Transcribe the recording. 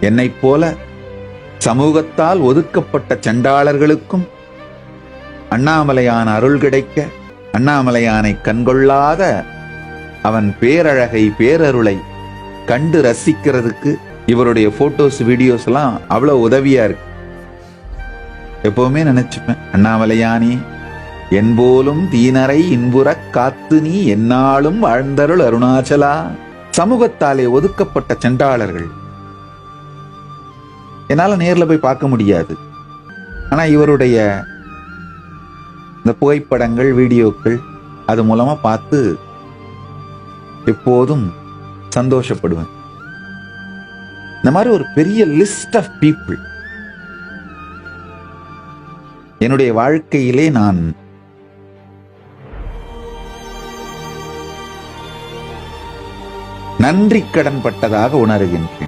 என்னைப் போல சமூகத்தால் ஒதுக்கப்பட்ட சண்டாளர்களுக்கும் அண்ணாமலையான் அருள் கிடைக்க, அண்ணாமலையானை கண்கொள்ளாத அவன் பேரழகை பேரருளை கண்டு ரசிக்கிறதுக்கு இவருடைய போட்டோஸ் வீடியோஸ் எல்லாம் அவ்வளவு உதவியா இருக்கு. எப்பவுமே நினைச்சுப்பேன், அண்ணாமலையானே என்போலும் தீனரை இன்புறக் காத்து நீ எந்நாளும் வாழ்ந்தருள் அருணாச்சலா. சமூகத்தாலே ஒதுக்கப்பட்ட செண்டாளர்கள் என்னால நேர்ல போய் பார்க்க முடியாது. ஆனா இவருடைய இந்த புகைப்படங்கள், வீடியோக்கள் அது மூலமா பார்த்து எப்போதும் சந்தோஷப்படுவேன். இந்த மாதிரி ஒரு பெரிய லிஸ்ட் ஆஃப் பீப்புள் என்னுடைய வாழ்க்கையிலே நான் நன்றி கடன் பட்டதாக உணர்கின்றேன்.